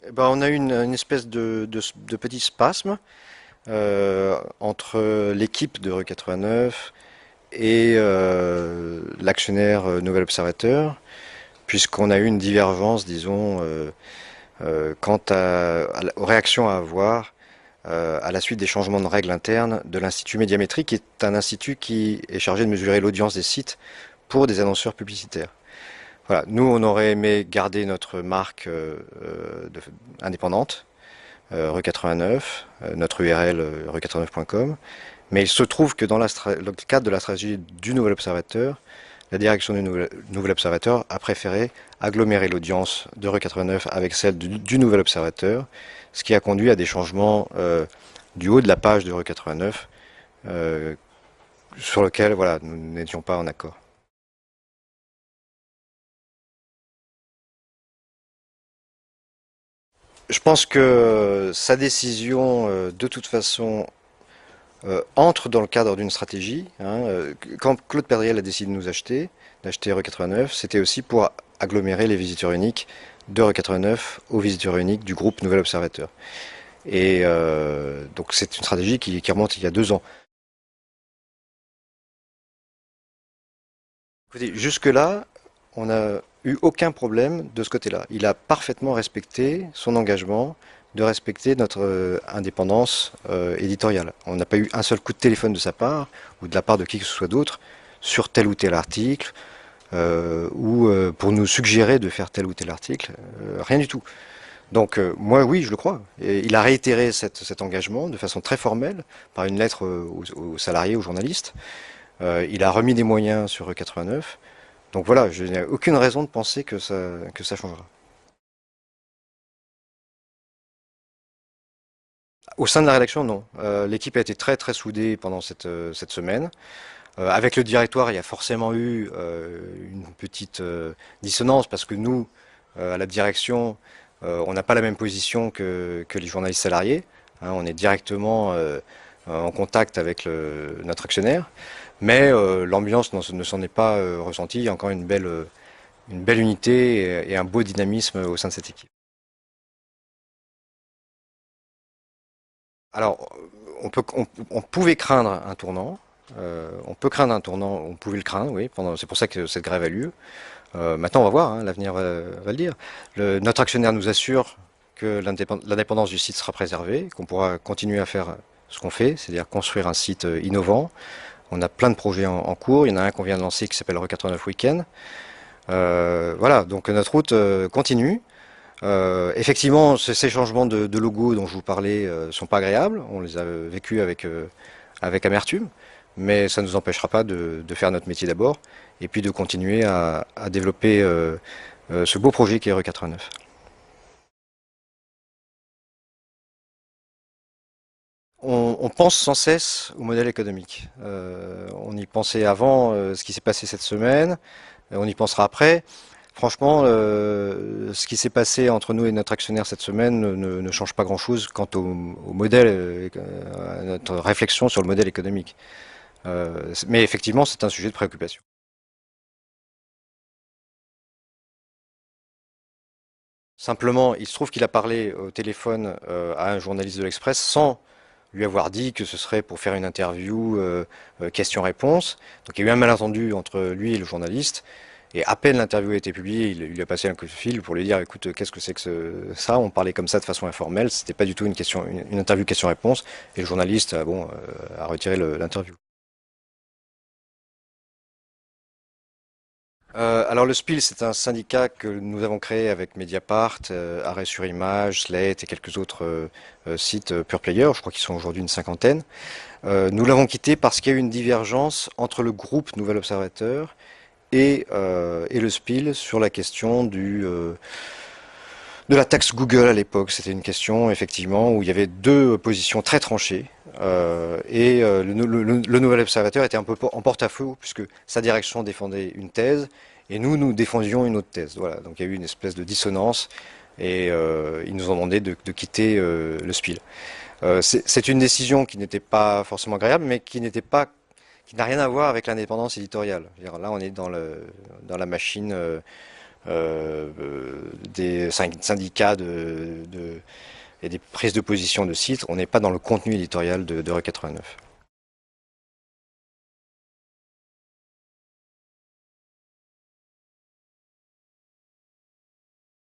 Eh ben, on a eu une espèce de petit spasme entre l'équipe de Rue 89 et l'actionnaire Nouvel Observateur, puisqu'on a eu une divergence, disons, quant aux réactions à avoir à la suite des changements de règles internes de l'Institut Médiamétrie, qui est un institut qui est chargé de mesurer l'audience des sites pour des annonceurs publicitaires. Voilà, nous on aurait aimé garder notre marque indépendante, Rue 89, notre URL rue89.com, mais il se trouve que dans le cadre de la stratégie du Nouvel Observateur, la direction du Nouvel Observateur a préféré agglomérer l'audience de Rue 89 avec celle du Nouvel Observateur, ce qui a conduit à des changements du haut de la page de Rue 89, euh, sur lequel voilà, nous n'étions pas en accord. Je pense que sa décision, de toute façon, entre dans le cadre d'une stratégie. Hein. Quand Claude Perdriel a décidé de nous acheter, d'acheter Rue 89, c'était aussi pour agglomérer les visiteurs uniques de Rue 89 aux visiteurs uniques du groupe Nouvel Observateur. Et donc c'est une stratégie qui remonte il y a 2 ans. Écoutez, jusque-là, on n'a eu aucun problème de ce côté-là. Il a parfaitement respecté son engagement de respecter notre indépendance éditoriale. On n'a pas eu un seul coup de téléphone de sa part, ou de la part de qui que ce soit d'autre, sur tel ou tel article, ou pour nous suggérer de faire tel ou tel article. Rien du tout. Donc moi, oui, je le crois. Et il a réitéré cet engagement de façon très formelle, par une lettre aux salariés, aux journalistes. Il a remis des moyens sur E89. Donc voilà, je n'ai aucune raison de penser que ça changera. Au sein de la rédaction, non. L'équipe a été très très soudée pendant cette semaine. Avec le directoire, il y a forcément eu une petite dissonance parce que nous, à la direction, on n'a pas la même position que les journalistes salariés. Hein, on est directement en contact avec notre actionnaire, mais l'ambiance ne s'en est pas ressentie. Il y a encore une belle unité et un beau dynamisme au sein de cette équipe. Alors, on pouvait craindre un tournant. On peut craindre un tournant, on pouvait le craindre, oui. C'est pour ça que cette grève a lieu. Maintenant, on va voir, hein, l'avenir va le dire. Notre actionnaire nous assure que l'indépendance du site sera préservée, qu'on pourra continuer à faire ce qu'on fait, c'est-à-dire construire un site innovant. On a plein de projets en cours. Il y en a un qu'on vient de lancer qui s'appelle Re 89 Weekend. Voilà, donc notre route continue. Effectivement, ces changements de logo dont je vous parlais sont pas agréables. On les a vécus avec amertume, mais ça ne nous empêchera pas de faire notre métier d'abord et puis de continuer à développer ce beau projet qui est Re 89. On pense sans cesse au modèle économique. On y pensait avant ce qui s'est passé cette semaine, on y pensera après. Franchement, ce qui s'est passé entre nous et notre actionnaire cette semaine ne change pas grand-chose quant au modèle, à notre réflexion sur le modèle économique. Mais effectivement, c'est un sujet de préoccupation. Simplement, il se trouve qu'il a parlé au téléphone à un journaliste de l'Express sans lui avoir dit que ce serait pour faire une interview question-réponse. Donc il y a eu un malentendu entre lui et le journaliste. Et à peine l'interview a été publiée, il lui a passé un coup de fil pour lui dire, écoute, qu'est-ce que c'est que ça? On parlait comme ça de façon informelle. C'était pas du tout une interview question-réponse. Et le journaliste, a retiré l'interview. Alors le SPIL, c'est un syndicat que nous avons créé avec Mediapart, Arrêt sur Image, Slate et quelques autres sites pure player. Je crois qu'ils sont aujourd'hui une cinquantaine. Nous l'avons quitté parce qu'il y a eu une divergence entre le groupe Nouvel Observateur et le SPIL sur la question de la taxe Google à l'époque. C'était une question effectivement où il y avait deux positions très tranchées. Le Nouvel Observateur était un peu en porte-à-faux puisque sa direction défendait une thèse et nous défendions une autre thèse. Voilà, donc il y a eu une espèce de dissonance et ils nous ont demandé de quitter le SPIL. C'est une décision qui n'était pas forcément agréable, mais qui n'a rien à voir avec l'indépendance éditoriale. Je veux dire, là, on est dans la machine des syndicats et des prises de position de sites. On n'est pas dans le contenu éditorial de Re 89.